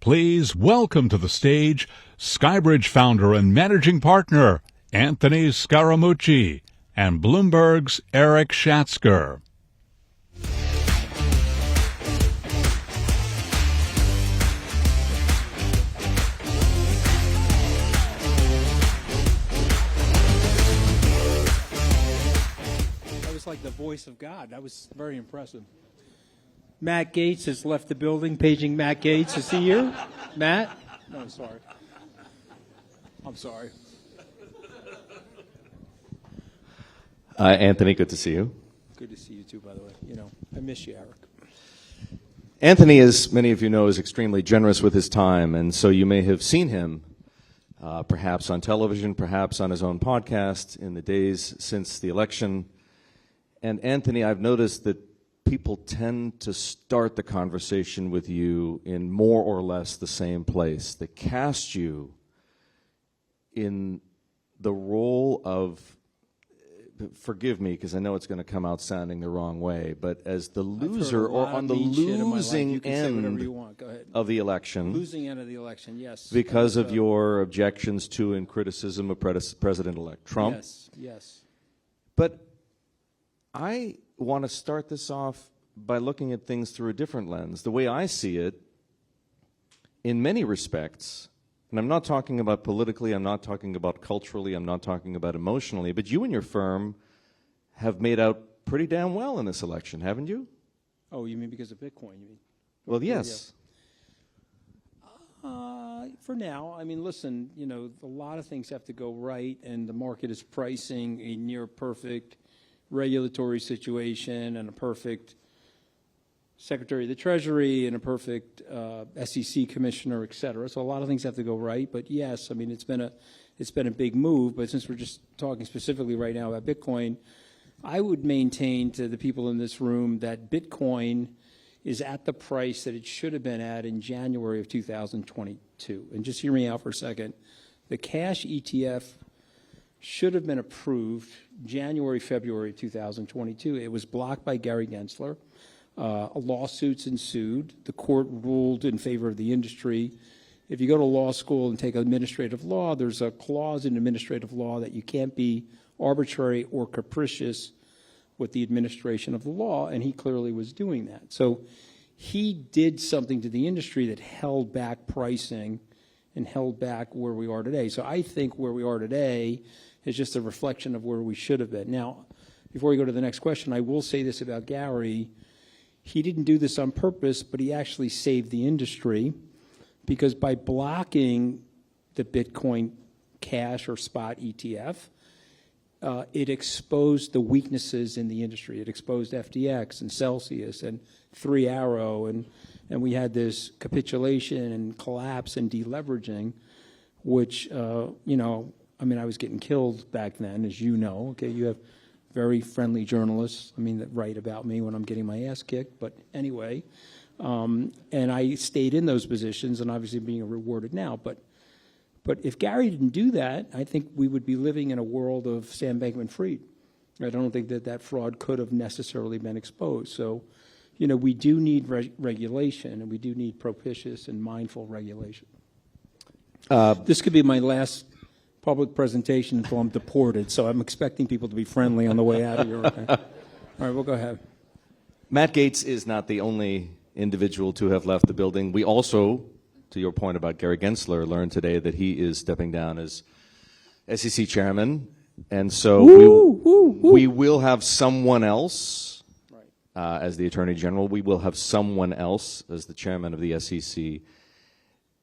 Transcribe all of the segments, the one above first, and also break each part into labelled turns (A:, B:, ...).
A: Please welcome to the stage SkyBridge founder and managing partner Anthony Scaramucci and Bloomberg's Erik Schatzker.
B: That was like the voice of God. That was very impressive. Matt Gaetz has left the building. Paging Matt Gaetz. Is he here? Matt? No, I'm sorry. I'm sorry.
C: Anthony, good to see you.
B: Good to see you too, by the way. You know, I miss you, Erik.
C: Anthony, as many of you know, is extremely generous with his time, and so you may have seen him perhaps on television, perhaps on his own podcast in the days since the election. And Anthony, I've noticed that people tend to start the conversation with you in more or less the same place. They cast you in the role of, forgive me because I know it's going to come out sounding the wrong way, but as the loser or on the losing end of the election.
B: Losing end of the election, yes.
C: Because of your objections to and criticism of President-elect Trump.
B: Yes, yes.
C: But I want to start this off by looking at things through a different lens. The way I see it, in many respects, and I'm not talking about politically, I'm not talking about culturally, I'm not talking about emotionally, but you and your firm have made out pretty damn well in this election, haven't you?
B: Oh, you mean because of Bitcoin, you mean?
C: Well, yes.
B: Yeah. For now, I mean, listen, you know, a lot of things have to go right, and the market is pricing a near perfect regulatory situation and a perfect Secretary of the Treasury and a perfect SEC commissioner, et cetera. So a lot of things have to go right. But yes, I mean, it's been a big move. But since we're just talking specifically right now about Bitcoin, I would maintain to the people in this room that Bitcoin is at the price that it should have been at in January of 2022. And just hear me out for a second. The cash ETF should have been approved January, February 2022. It was blocked by Gary Gensler. Lawsuits ensued. The court ruled in favor of the industry. If you go to law school and take administrative law, there's a clause in administrative law that you can't be arbitrary or capricious with the administration of the law, and he clearly was doing that. So he did something to the industry that held back pricing and held back where we are today. So I think where we are today is just a reflection of where we should have been. Now, before we go to the next question, I will say this about Gary. He didn't do this on purpose, but he actually saved the industry because by blocking the Bitcoin cash or spot ETF, it exposed the weaknesses in the industry. It exposed FTX and Celsius and 3 Arrow, and we had this capitulation and collapse and deleveraging, which, you know, I mean, I was getting killed back then, as you know. Okay, you have very friendly journalists, I mean, that write about me when I'm getting my ass kicked. But anyway, and I stayed in those positions and obviously being rewarded now. But if Gary didn't do that, I think we would be living in a world of Sam Bankman-Fried. I don't think that fraud could have necessarily been exposed. So, you know, we do need regulation, and we do need propitious and mindful regulation. This could be my last public presentation until I'm deported, so I'm expecting people to be friendly on the way out of here. Okay? All right, we'll go ahead.
C: Matt Gaetz is not the only individual to have left the building. We also, to your point about Gary Gensler, learned today that he is stepping down as SEC chairman, and so we will have someone else as the Attorney General. We will have someone else as the chairman of the SEC,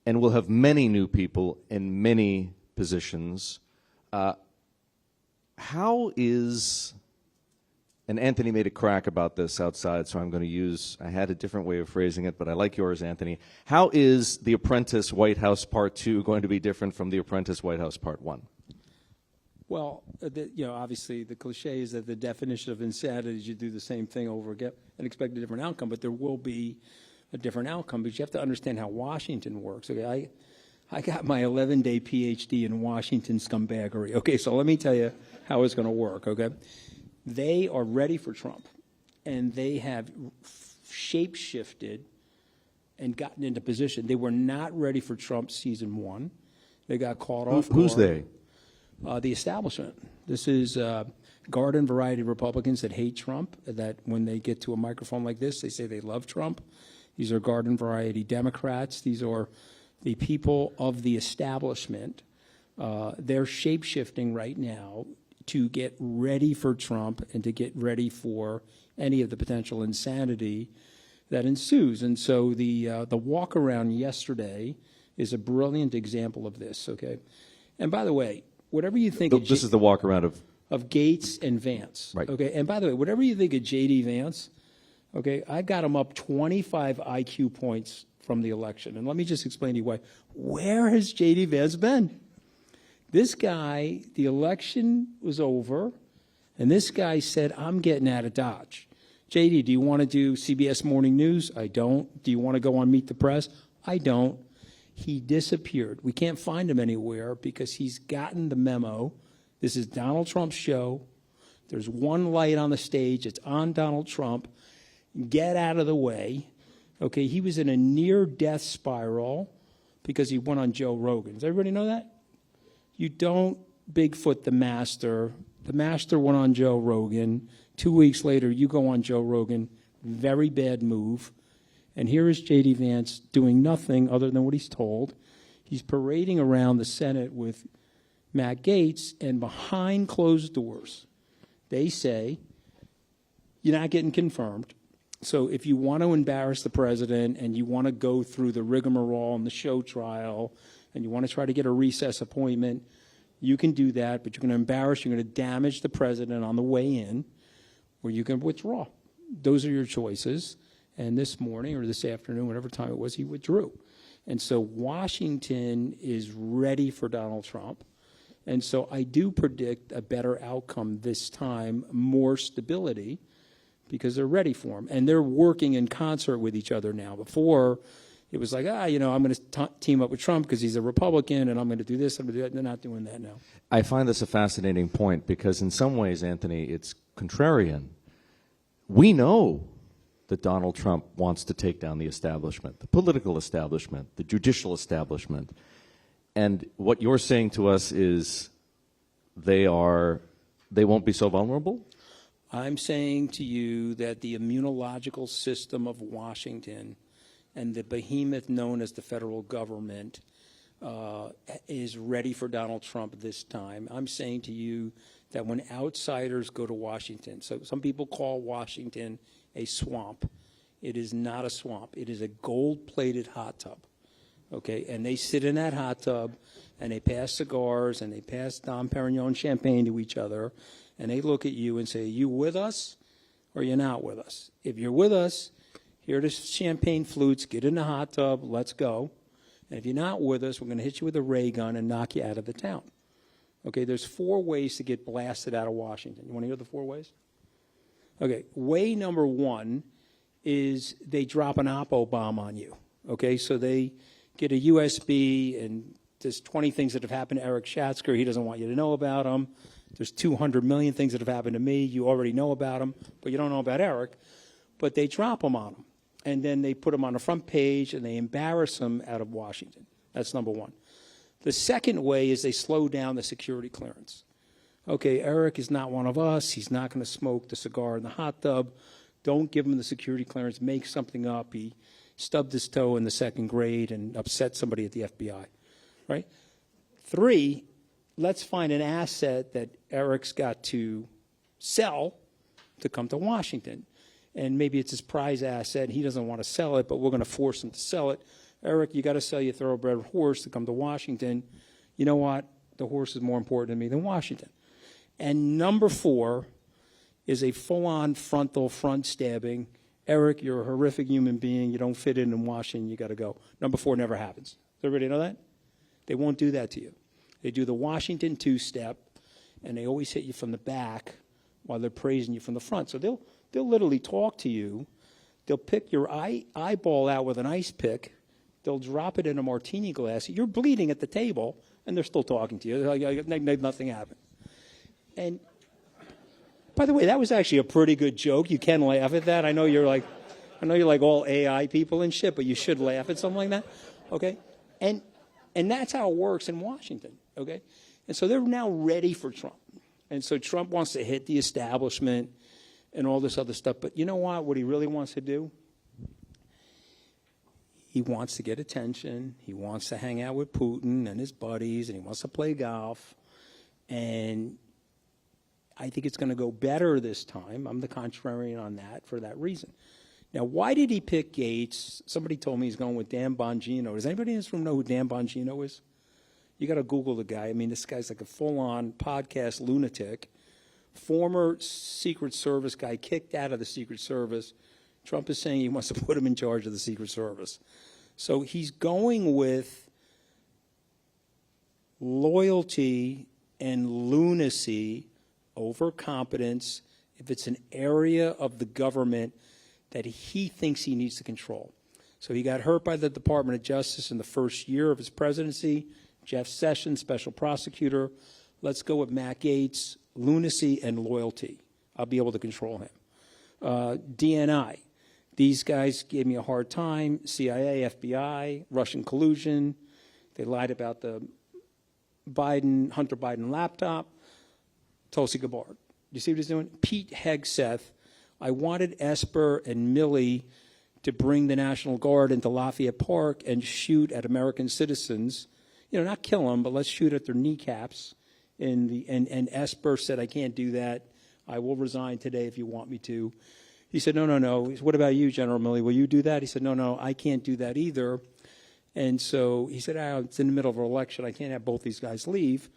C: and we'll have many new people in many positions. How is, and Anthony made a crack about this outside, so I'm going to use, I had a different way of phrasing it, but I like yours, Anthony. How is The Apprentice White House Part 2 going to be different from The Apprentice White House Part 1?
B: Well, you know, obviously the cliche is that the definition of insanity is you do the same thing over again and expect a different outcome, but there will be a different outcome. But you have to understand how Washington works. Okay, I got my 11-day PhD in Washington scumbaggery. Okay, so let me tell you how it's going to work, okay? They are ready for Trump, and they have shape-shifted and gotten into position. They were not ready for Trump season one. They got caught off guard.
C: Who's they?
B: The establishment. This is garden variety Republicans that hate Trump, that when they get to a microphone like this, they say they love Trump. These are garden variety Democrats. These are the people of the establishment. They're shape-shifting right now to get ready for Trump and to get ready for any of the potential insanity that ensues. And so the walk-around yesterday is a brilliant example of this, okay? And by the way, whatever you think of
C: This is the walk-around
B: of Gates and Vance,
C: right.
B: Okay? And by the way, whatever you think of J.D. Vance, okay, I got him up 25 IQ points from the election. And let me just explain to you why. Where has J.D. Vance been? This guy, the election was over, and this guy said, I'm getting out of Dodge. J.D., do you want to do CBS Morning News? I don't. Do you want to go on Meet the Press? I don't. He disappeared. We can't find him anywhere because he's gotten the memo. This is Donald Trump's show. There's one light on the stage. It's on Donald Trump. Get out of the way. Okay, he was in a near-death spiral because he went on Joe Rogan. Does everybody know that? You don't Bigfoot the master. The master went on Joe Rogan. 2 weeks later, you go on Joe Rogan. Very bad move. And here is J.D. Vance doing nothing other than what he's told. He's parading around the Senate with Matt Gaetz, and behind closed doors, they say, you're not getting confirmed. So if you want to embarrass the president and you want to go through the rigmarole and the show trial and you want to try to get a recess appointment, you can do that, but you're going to embarrass, you're going to damage the president on the way in, or you can withdraw. Those are your choices. And this morning or this afternoon, whatever time it was, he withdrew. And so Washington is ready for Donald Trump. And so I do predict a better outcome this time, more stability, because they're ready for him. And they're working in concert with each other now. Before, it was like, I'm going to team up with Trump because he's a Republican, and I'm going to do this, I'm going to do that. They're not doing that now.
C: I find this a fascinating point because in some ways, Anthony, it's contrarian. We know that Donald Trump wants to take down the establishment, the political establishment, the judicial establishment. And what you're saying to us is they won't be so vulnerable?
B: I'm saying to you that the immunological system of Washington and the behemoth known as the federal government is ready for Donald Trump this time. I'm saying to you that when outsiders go to Washington, so some people call Washington a swamp. It is not a swamp. It is a gold-plated hot tub, okay? And they sit in that hot tub, and they pass cigars, and they pass Dom Perignon champagne to each other, and they look at you and say, are you with us or you're not with us? If you're with us, here are the champagne flutes, get in the hot tub, let's go. And if you're not with us, we're going to hit you with a ray gun and knock you out of the town. Okay, there's 4 ways to get blasted out of Washington. You want to hear the 4 ways? Okay, way number 1 is they drop an Oppo bomb on you. Okay, so they get a USB, and there's 20 things that have happened to Erik Schatzker. He doesn't want you to know about them. There's 200 million things that have happened to me. You already know about them, but you don't know about Erik. But they drop them on him, and then they put him on the front page, and they embarrass him out of Washington. That's number 1. The second way is they slow down the security clearance. Okay, Erik is not one of us. He's not going to smoke the cigar in the hot tub. Don't give him the security clearance. Make something up. He stubbed his toe in the 2nd grade and upset somebody at the FBI, right? 3, let's find an asset that Erik's got to sell to come to Washington. And maybe it's his prize asset. He doesn't want to sell it, but we're going to force him to sell it. Erik, you got to sell your thoroughbred horse to come to Washington. You know what? The horse is more important to me than Washington. And number 4 is a full-on frontal front stabbing. Erik, you're a horrific human being. You don't fit in Washington. You got to go. Number 4 never happens. Does everybody know that? They won't do that to you. They do the Washington 2-step, and they always hit you from the back while they're praising you from the front. So they'll literally talk to you. They'll pick your eyeball out with an ice pick. They'll drop it in a martini glass. You're bleeding at the table, and they're still talking to you. Like nothing happened. And by the way, that was actually a pretty good joke. You can laugh at that. I know you're like, I know you're like all AI people and shit, but you should laugh at something like that, okay? And that's how it works in Washington, okay? And so they're now ready for Trump. And so Trump wants to hit the establishment and all this other stuff. But you know what he really wants to do? He wants to get attention. He wants to hang out with Putin and his buddies, and he wants to play golf. And I think it's going to go better this time. I'm the contrarian on that for that reason. Now, why did he pick Gates? Somebody told me he's going with Dan Bongino. Does anybody in this room know who Dan Bongino is? You got to Google the guy. I mean, this guy's like a full-on podcast lunatic. Former Secret Service guy, kicked out of the Secret Service. Trump is saying he wants to put him in charge of the Secret Service. So he's going with loyalty and lunacy over competence if it's an area of the government that he thinks he needs to control. So he got hurt by the Department of Justice in the first year of his presidency. Jeff Sessions, special prosecutor. Let's go with Matt Gaetz, lunacy and loyalty. I'll be able to control him. DNI. These guys gave me a hard time. CIA, FBI, Russian collusion. They lied about the Hunter Biden laptop. Tulsi Gabbard. You see what he's doing? Pete Hegseth. I wanted Esper and Milley to bring the National Guard into Lafayette Park and shoot at American citizens. You know, not kill them, but let's shoot at their kneecaps. And Esper said, I can't do that. I will resign today if you want me to. He said, no. He said, what about you, General Milley? Will you do that? He said, no, I can't do that either. And so he said, it's in the middle of an election. I can't have both these guys leave.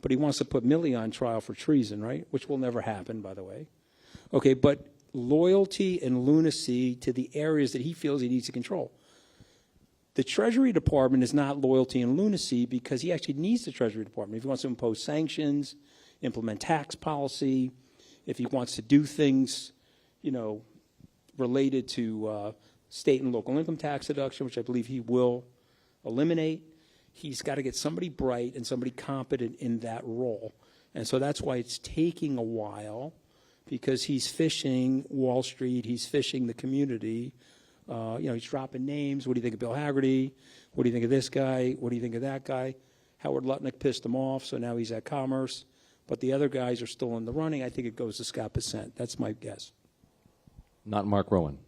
B: But he wants to put Milley on trial for treason, right? Which will never happen, by the way. Okay, but loyalty and lunacy to the areas that he feels he needs to control. The Treasury Department is not loyalty and lunacy because he actually needs the Treasury Department. If he wants to impose sanctions, implement tax policy, if he wants to do things, related to state and local income tax deduction, which I believe he will eliminate, he's got to get somebody bright and somebody competent in that role. And so that's why it's taking a while, because he's fishing Wall Street, he's fishing the community. He's dropping names. What do you think of Bill Haggerty? What do you think of this guy? What do you think of that guy? Howard Lutnick pissed him off, so now he's at Commerce. But the other guys are still in the running. I think it goes to Scott Bessent. That's my guess.
C: Not Mark Rowan.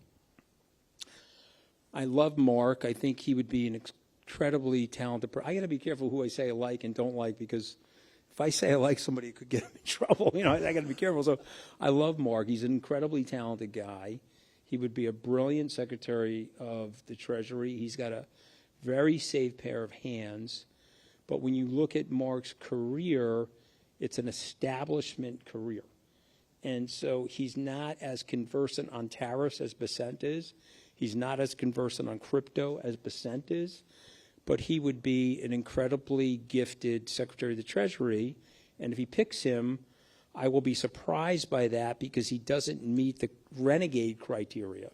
B: I love Mark. I think he would be an incredibly talented person. I got to be careful who I say I like and don't like, because if I say I like somebody, it could get him in trouble. I got to be careful. So I love Mark. He's an incredibly talented guy. He would be a brilliant Secretary of the Treasury. He's got a very safe pair of hands. But when you look at Mark's career, it's an establishment career. And so he's not as conversant on tariffs as Bessent is. He's not as conversant on crypto as Bessent is. But he would be an incredibly gifted Secretary of the Treasury. And if he picks him, I will be surprised by that, because he doesn't meet the renegade criteria.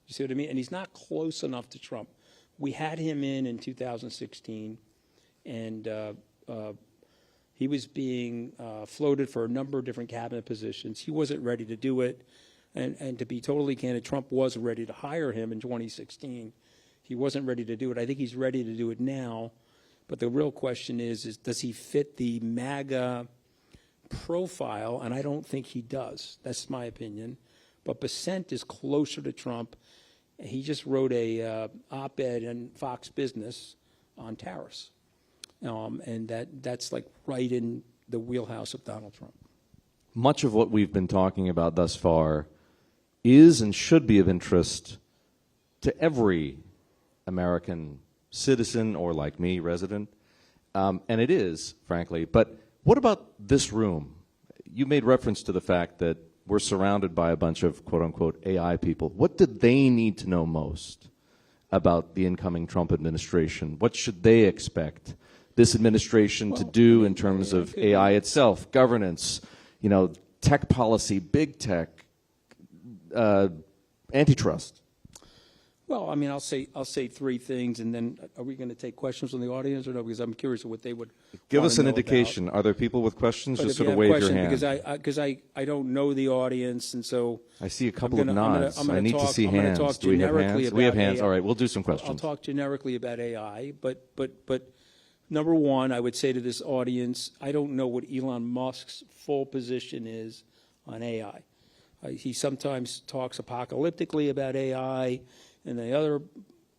B: You see what I mean? And he's not close enough to Trump. We had him in 2016, and he was being floated for a number of different cabinet positions. He wasn't ready to do it. And to be totally candid, Trump was ready to hire him in 2016. He wasn't ready to do it. I think he's ready to do it now. But the real question is does he fit the MAGA profile? And I don't think he does. That's my opinion. But Bessent is closer to Trump. He just wrote a op-ed in Fox Business on tariffs. And that's like right in the wheelhouse of Donald Trump.
C: Much of what we've been talking about thus far is and should be of interest to every American citizen, or like me, resident. And it is, frankly. But what about this room? You made reference to the fact that we're surrounded by a bunch of quote-unquote AI people. What do they need to know most about the incoming Trump administration? What should they expect this administration to do in terms of AI itself, governance, tech policy, big tech, antitrust?
B: Well, I mean, I'll say three things, and then are we going to take questions from the audience or no? Because I'm curious what they would
C: give
B: wanna
C: us an
B: know
C: indication.
B: about.
C: Are there people with questions?
B: But
C: Just
B: if
C: sort
B: you
C: of
B: have
C: wave your
B: questions,
C: hand.
B: because I don't know the audience, and so
C: I see a couple
B: I'm
C: of
B: gonna-
C: nods.
B: I'm gonna
C: I need to
B: talk-
C: see
B: I'm gonna
C: hands.
B: talk
C: Do we have
B: generically
C: hands? We have
B: about
C: hands.
B: AI.
C: All right, we'll do some
B: I'll
C: questions.
B: talk generically about AI, but number one, I would say to this audience, I don't know what Elon Musk's full position is on AI. He sometimes talks apocalyptically about AI, and the other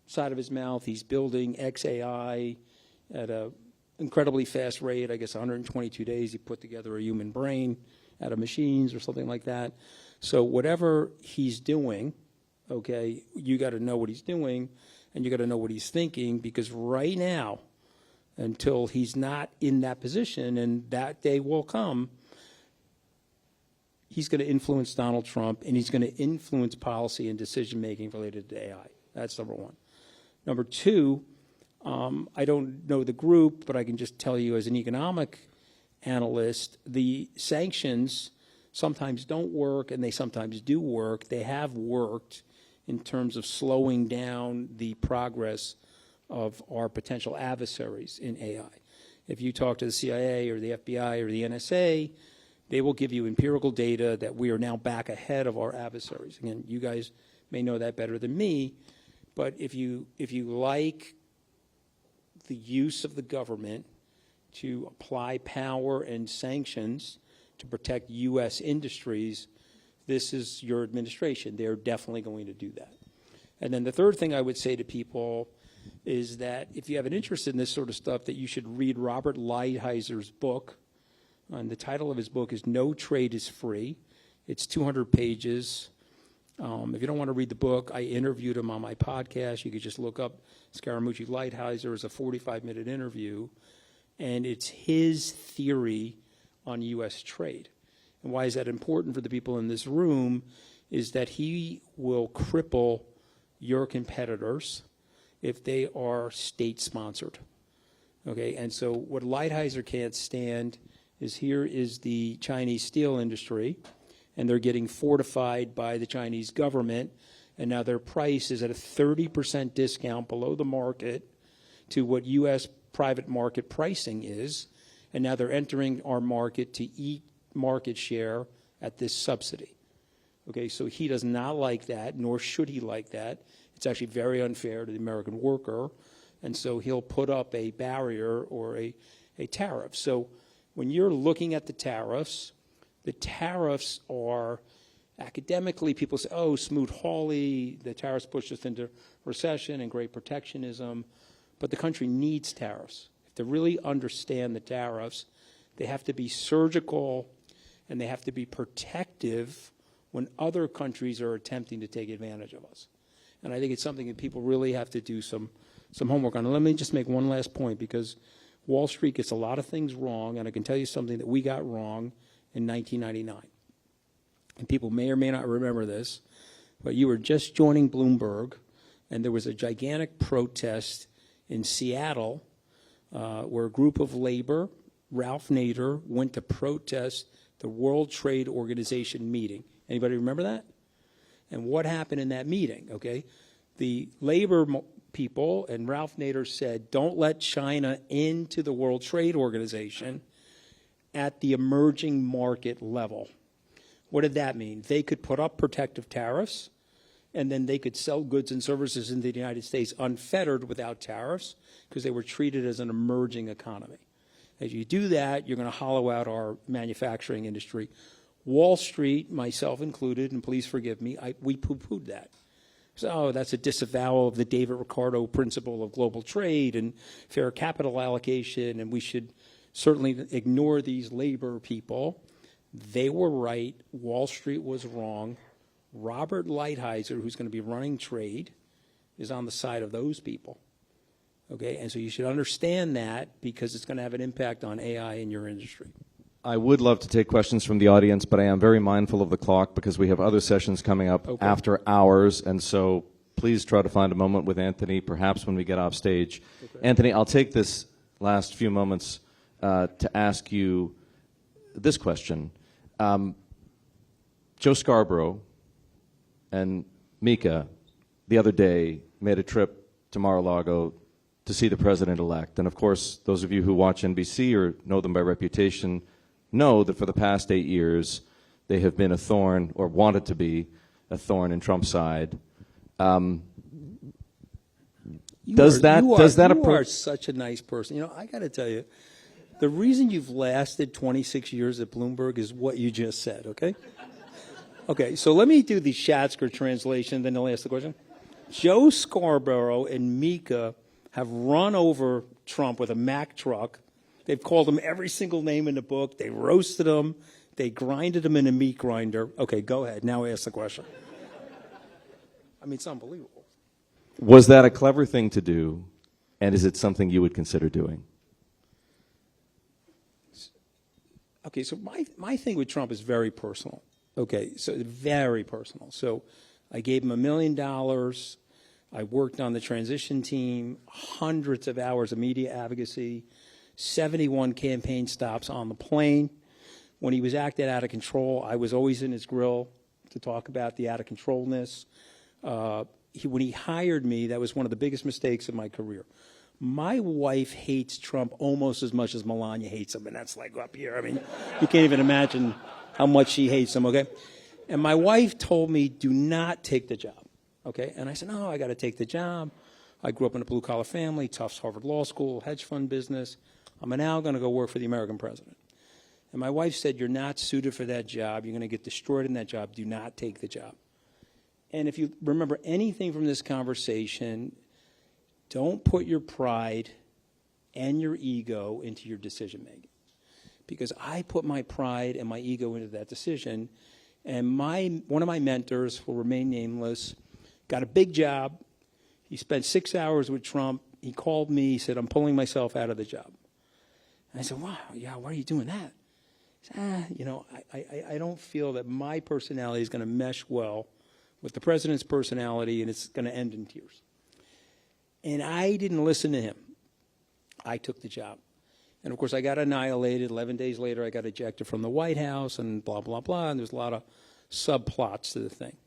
B: side of his mouth, he's building XAI at an incredibly fast rate. I guess 122 days he put together a human brain out of machines or something like that. So whatever he's doing, okay, you got to know what he's doing, and you got to know what he's thinking, because right now, until he's not in that position, and that day will come, he's going to influence Donald Trump, and he's going to influence policy and decision-making related to AI. That's number one. Number two, I don't know the group, but I can just tell you as an economic analyst, the sanctions sometimes don't work, and they sometimes do work. They have worked in terms of slowing down the progress of our potential adversaries in AI. If you talk to the CIA or the FBI or the NSA, they will give you empirical data that we are now back ahead of our adversaries. Again, you guys may know that better than me, but if you like the use of the government to apply power and sanctions to protect U.S. industries, this is your administration. They're definitely going to do that. And then the third thing I would say to people is that if you have an interest in this sort of stuff, that you should read Robert Lighthizer book. And the title of his book is No Trade is Free. It's 200 pages. If you don't want to read the book, I interviewed him on my podcast. You could just look up Scaramucci Lighthizer as a 45-minute interview. And it's his theory on U.S. trade. And why is that important for the people in this room is that he will cripple your competitors if they are state-sponsored. Okay, and so what Lighthizer can't stand is here is the Chinese steel industry, and they're getting fortified by the Chinese government, and now their price is at a 30% discount below the market to what U.S. private market pricing is, and now they're entering our market to eat market share at this subsidy. Okay, so he does not like that, nor should he like that. It's actually very unfair to the American worker, and so he'll put up a barrier or a tariff. So when you're looking at the tariffs are academically, people say, oh, Smoot-Hawley, the tariffs pushed us into recession and great protectionism, but the country needs tariffs. If they really understand the tariffs, they have to be surgical and they have to be protective when other countries are attempting to take advantage of us. And I think it's something that people really have to do some homework on. And let me just make one last point, because Wall Street gets a lot of things wrong, and I can tell you something that we got wrong in 1999. And people may or may not remember this, but you were just joining Bloomberg, and there was a gigantic protest in Seattle where a group of labor, Ralph Nader, went to protest the World Trade Organization meeting. Anybody remember that? And what happened in that meeting, okay? The labor people and Ralph Nader said, don't let China into the World Trade Organization at the emerging market level. What did that mean? They could put up protective tariffs, and then they could sell goods and services into the United States unfettered without tariffs, because they were treated as an emerging economy. As you do that, you're going to hollow out our manufacturing industry. Wall Street, myself included, and please forgive me, we poo-pooed that. So that's a disavowal of the David Ricardo principle of global trade and fair capital allocation, and we should certainly ignore these labor people. They were right. Wall Street was wrong. Robert Lighthizer, who's going to be running trade, is on the side of those people. Okay, and so you should understand that, because it's going to have an impact on AI in your industry.
C: I would love to take questions from the audience, but I am very mindful of the clock because we have other sessions coming up after hours, and so please try to find a moment with Anthony, perhaps when we get off stage. Okay. Anthony, I'll take this last few moments to ask you this question. Joe Scarborough and Mika, the other day made a trip to Mar-a-Lago to see the president-elect. And of course, those of you who watch NBC or know them by reputation know that for the past 8 years, they have been a thorn, or wanted to be a thorn in Trump's side.
B: You are such a nice person. You know, I got to tell you, the reason you've lasted 26 years at Bloomberg is what you just said, okay? Okay, so let me do the Schatzker translation, then they'll ask the question. Joe Scarborough and Mika have run over Trump with a Mack truck. They've called him every single name in the book. They roasted him. They grinded him in a meat grinder. Okay, go ahead. Now ask the question. I mean, it's unbelievable.
C: Was that a clever thing to do, and is it something you would consider doing?
B: Okay, so my thing with Trump is very personal. Okay, so very personal. So I gave him $1 million. I worked on the transition team, hundreds of hours of media advocacy, 71 campaign stops on the plane. When he was acting out of control, I was always in his grill to talk about the out of controlness. When he hired me, that was one of the biggest mistakes of my career. My wife hates Trump almost as much as Melania hates him, and that's like up here. I mean, you can't even imagine how much she hates him, okay? And my wife told me, do not take the job, okay? And I said, no, I got to take the job. I grew up in a blue-collar family, Tufts Harvard Law School, hedge fund business. I'm now going to go work for the American president. And my wife said, you're not suited for that job. You're going to get destroyed in that job. Do not take the job. And if you remember anything from this conversation, don't put your pride and your ego into your decision-making. Because I put my pride and my ego into that decision. And one of my mentors, who will remain nameless, got a big job. He spent 6 hours with Trump. He called me. He said, I'm pulling myself out of the job. And I said, wow, yeah, why are you doing that? He said, you know, I don't feel that my personality is going to mesh well with the president's personality, and it's going to end in tears. And I didn't listen to him. I took the job. And, of course, I got annihilated. 11 days later, I got ejected from the White House and blah, blah, blah. And there's a lot of subplots to the thing.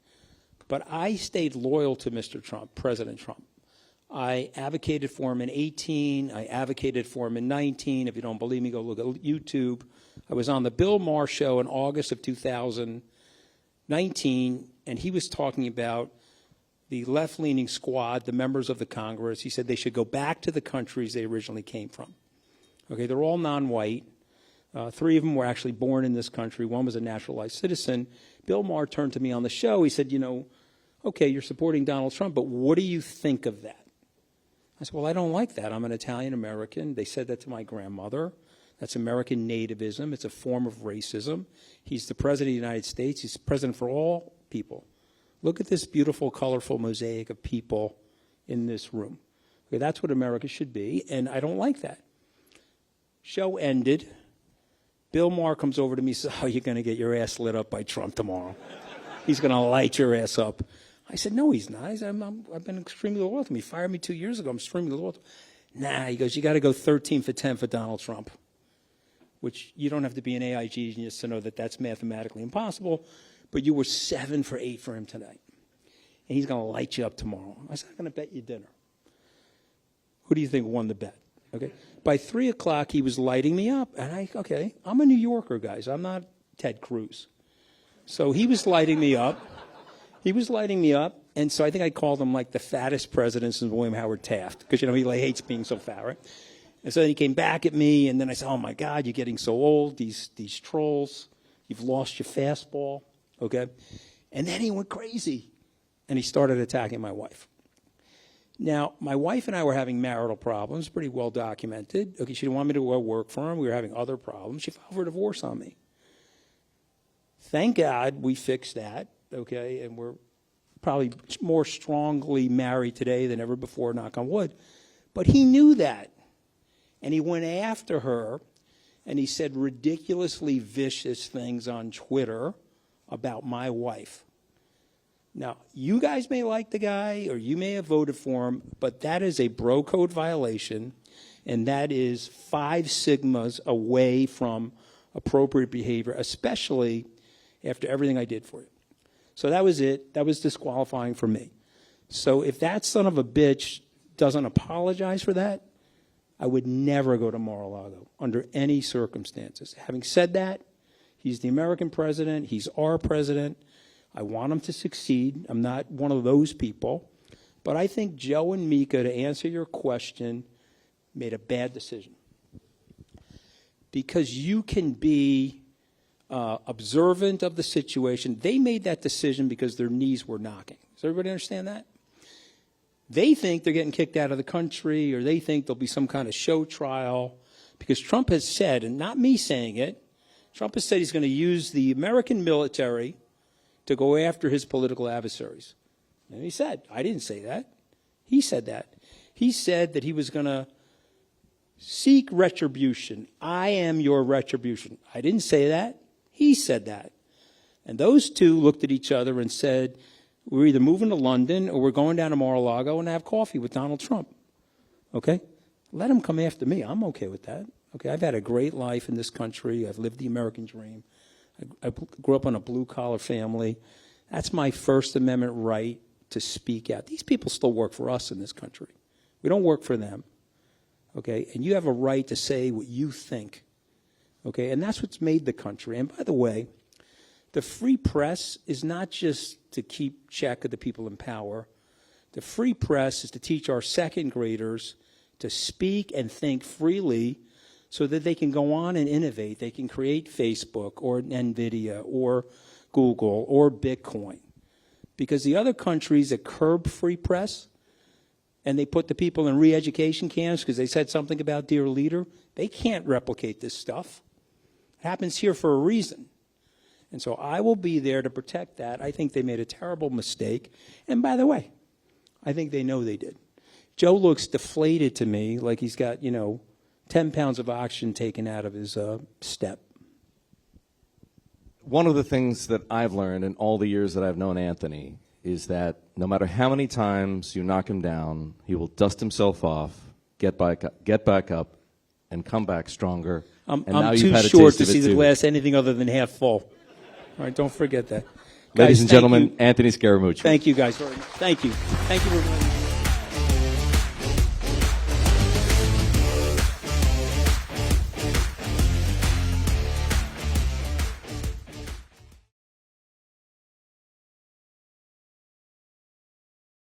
B: But I stayed loyal to Mr. Trump, President Trump. I advocated for him in 18. I advocated for him in 19. If you don't believe me, go look at YouTube. I was on the Bill Maher show in August of 2019, and he was talking about the left-leaning squad, the members of the Congress. He said they should go back to the countries they originally came from. Okay, they're all non-white. 3 of them were actually born in this country. 1 was a naturalized citizen. Bill Maher turned to me on the show. He said, you know, okay, you're supporting Donald Trump, but what do you think of that? I said, well, I don't like that. I'm an Italian-American. They said that to my grandmother. That's American nativism. It's a form of racism. He's the president of the United States. He's president for all people. Look at this beautiful, colorful mosaic of people in this room. Okay, that's what America should be, and I don't like that. Show ended. Bill Maher comes over to me and says, oh, you're going to get your ass lit up by Trump tomorrow. He's going to light your ass up. I said, no, he's not. I've been extremely loyal to him. He fired me 2 years ago. I'm extremely loyal to him. Nah, he goes, you got to go 13 for 10 for Donald Trump, which you don't have to be an AIG genius to know that that's mathematically impossible, but you were 7 for 8 for him tonight. And he's going to light you up tomorrow. I said, I'm going to bet you dinner. Who do you think won the bet? Okay. By 3 o'clock, he was lighting me up. And I'm a New Yorker, guys. I'm not Ted Cruz. So he was lighting me up. And so I think I called him like the fattest president since William Howard Taft, because, you know, he hates being so fat, right? And so then he came back at me, and then I said, oh, my God, you're getting so old, these trolls. You've lost your fastball, okay? And then he went crazy, and he started attacking my wife. Now, my wife and I were having marital problems, pretty well documented. Okay, she didn't want me to go work for him. We were having other problems. She filed for divorce on me. Thank God we fixed that, okay, and we're probably more strongly married today than ever before, knock on wood. But he knew that, and he went after her, and he said ridiculously vicious things on Twitter about my wife. Now, you guys may like the guy, or you may have voted for him, but that is a bro code violation, and that is 5 sigmas away from appropriate behavior, especially after everything I did for you. So that was it. That was disqualifying for me. So if that son of a bitch doesn't apologize for that, I would never go to Mar-a-Lago under any circumstances. Having said that, he's the American president. He's our president. I want him to succeed. I'm not one of those people. But I think Joe and Mika, to answer your question, made a bad decision. Because you can be observant of the situation. They made that decision because their knees were knocking. Does everybody understand that? They think they're getting kicked out of the country, or they think there'll be some kind of show trial, because Trump has said, and not me saying it, Trump has said he's going to use the American military to go after his political adversaries. And he said, I didn't say that. He said that. He said that he was going to seek retribution. I am your retribution. I didn't say that. He said that. And those two looked at each other and said, we're either moving to London or we're going down to Mar-a-Lago and have coffee with Donald Trump. Okay? Let him come after me. I'm okay with that. Okay? I've had a great life in this country. I've lived the American dream. I grew up in a blue-collar family. That's my First Amendment right to speak out. These people still work for us in this country. We don't work for them. Okay? And you have a right to say what you think. Okay? And that's what's made the country. And by the way, the free press is not just to keep check of the people in power. The free press is to teach our second graders to speak and think freely so that they can go on and innovate. They can create Facebook or NVIDIA or Google or Bitcoin. Because the other countries that curb free press and they put the people in re-education camps because they said something about dear leader, they can't replicate this stuff. It happens here for a reason. And so I will be there to protect that. I think they made a terrible mistake. And by the way, I think they know they did. Joe looks deflated to me, like he's got, 10 pounds of oxygen taken out of his step.
C: One of the things that I've learned in all the years that I've known Anthony is that no matter how many times you knock him down, he will dust himself off, get back up, and come back stronger.
B: I'm too short to see the glass anything other than half full. All right, don't forget that.
C: Ladies and gentlemen, Anthony Scaramucci.
B: Thank you, guys. Thank you. Thank you for